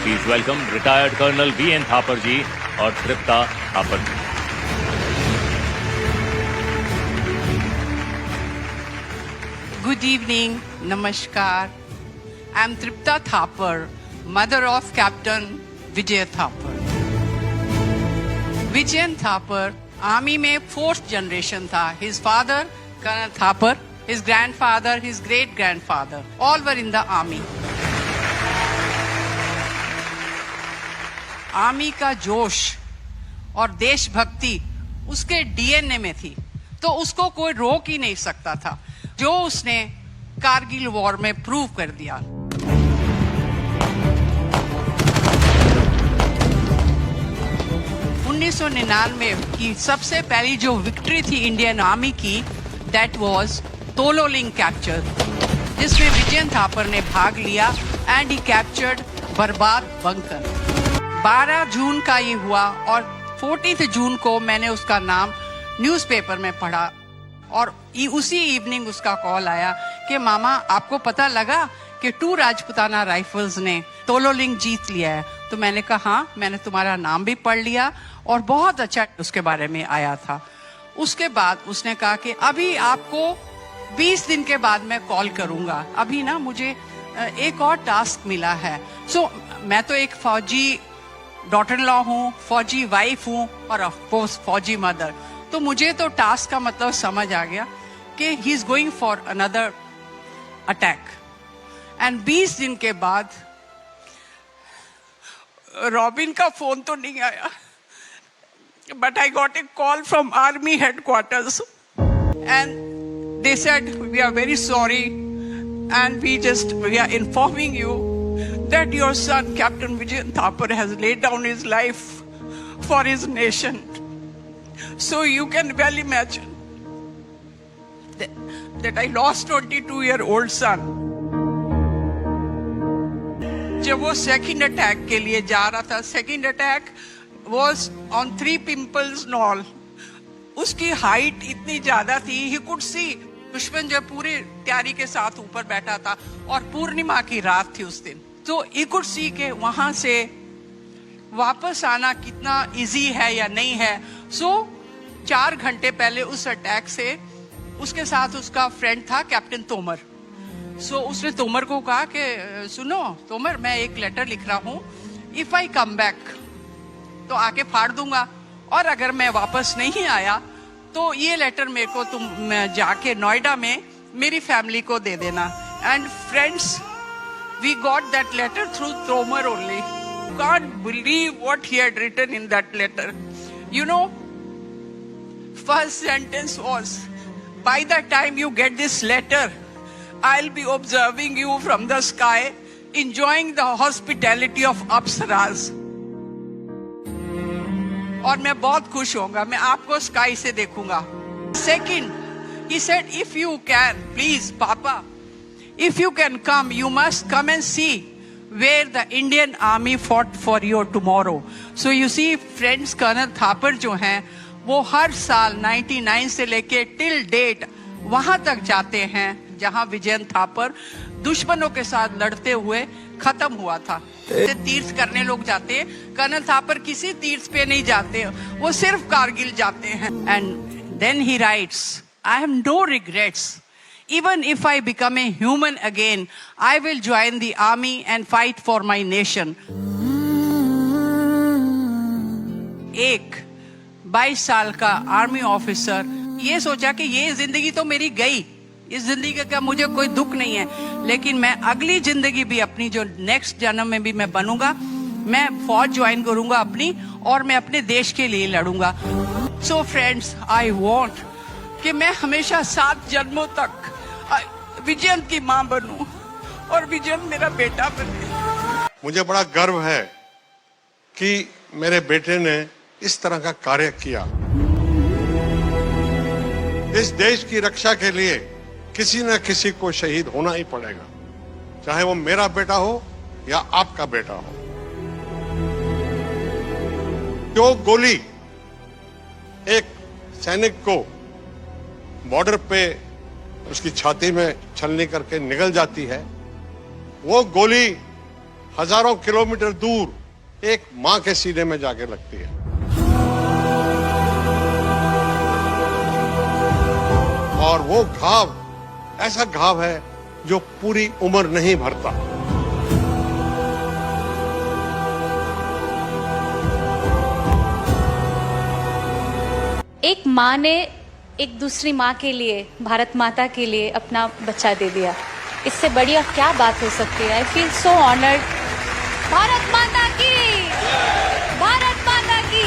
Please welcome retired Colonel V.N. Thapar ji और तृप्ता थापर जी. Good evening, Namaskar. I am Tripta Thapar, mother of Captain Vijay Thapar. Vijay Thapar, army में 4th generation था. His father, Colonel Thapar, his grandfather, his great-grandfather, all were in the army. Army का जोश और देशभक्ति उसके DNA में थी, तो उसको कोई रोक ही नहीं सकता था, जो उसने कारगिल वॉर में प्रूव कर दिया. उन्नीस 1999 की सबसे पहली जो विक्ट्री थी इंडियन आर्मी की, दैट वाज तोलोलिंग कैप्चर, जिसमें विजय थापर ने भाग लिया एंड ही कैप्चर्ड बर्बाद बंकर. 12 जून का ये हुआ और 14 जून को मैंने उसका नाम न्यूज़पेपर में पढ़ा और उसी इवनिंग उसका कॉल आया कि मामा आपको पता लगा कि 2 राजपुताना राइफल्स ने तोलोलिंग जीत लिया है. तो मैंने कहा हाँ, मैंने तुम्हारा नाम भी पढ़ लिया और बहुत अच्छा उसके बारे में आया था. उसके बाद उसने कहा कि अभी आपको 20 दिन के बाद मैं कॉल करूंगा, अभी ना मुझे एक और टास्क मिला है. सो मैं तो एक फौजी डॉटर इन लॉ हूँ, फौजी वाइफ हूँ और ऑफ कोर्स फौजी मदर. तो मुझे तो टास्क का मतलब समझ आ गया कि he is going for another attack. And 20 दिन के बाद रॉबिन का फोन तो नहीं आया, but I got a call from army headquarters and they said we are very sorry and we are informing you that your son, Captain Vijay Thapar, has laid down his life for his nation. So you can well imagine that I lost 22-year-old son. जब वो second attack के लिए जा रहा था, second attack was on 3 Pimples Knoll. उसकी height इतनी ज्यादा थी, he could see. दुश्मन जो पूरी तैयारी के साथ ऊपर बैठा था और पूर्णिमा की रात थी उस दिन, तो he could see के वहां से वापस आना कितना इजी है या नहीं है. सो 4 घंटे पहले उस अटैक से उसके साथ उसका फ्रेंड था कैप्टन तोमर. सो उसने तोमर को कहा कि सुनो तोमर, मैं एक लेटर लिख रहा हूँ, इफ आई कम बैक तो आके फाड़ दूंगा, और अगर मैं वापस नहीं आया तो ये लेटर मेरे को तुम जाके नोएडा में मेरी फैमिली को दे देना. And friends, we got that letter through Tomar only. Can't believe what he had written in that letter. You know, first sentence was, by the time you get this letter, I'll be observing you from the sky, enjoying the hospitality of Apsaras. और मैं बहुत खुश होऊंगा, मैं आपको sky से देखूंगा. Second, he said, if you can, please, Papa, if you can come, you must come and see where the Indian army fought for you tomorrow. So you see, friends, Colonel Thapar जो हैं, वो हर साल 99 से लेके till date वहां तक जाते हैं जहां विजय थापर दुश्मनों के साथ लड़ते हुए खत्म हुआ था. तीर्थ करने लोग जाते हैं, कर्नल थापर किसी तीर्थ पे नहीं जाते, वो सिर्फ कारगिल जाते हैं. And then he writes, I have no regrets. Even if I become a human again, I will join the army and fight for my nation. एक 22 साल का आर्मी ऑफिसर ये सोचा कि ये जिंदगी तो मेरी गई, इस जिंदगी का मुझे कोई दुख नहीं है, लेकिन मैं अगली जिंदगी भी अपनी जो नेक्स्ट जन्म में भी मैं बनूंगा, मैं फौज ज्वाइन करूंगा अपनी और मैं अपने देश के लिए लड़ूंगा. सो फ्रेंड्स, आई वॉन्ट कि मैं हमेशा 7 जन्मों तक विजयन की मां बनूं और विजयन मेरा बेटा बने. मुझे बड़ा गर्व है कि मेरे बेटे ने इस तरह का कार्य किया. इस देश की रक्षा के लिए किसी न किसी को शहीद होना ही पड़ेगा, चाहे वो मेरा बेटा हो या आपका बेटा हो. जो गोली एक सैनिक को बॉर्डर पे उसकी छाती में छलनी करके निकल जाती है, वो गोली हजारों किलोमीटर दूर एक मां के सीने में जाके लगती है। और वो घाव ऐसा घाव है जो पूरी उम्र नहीं भरता। एक माँ ने एक दूसरी माँ के लिए, भारत माता के लिए अपना बच्चा दे दिया। इससे बड़ी और क्या बात हो सकती है। I feel so honoured. Bharat माता की, भारत माता की।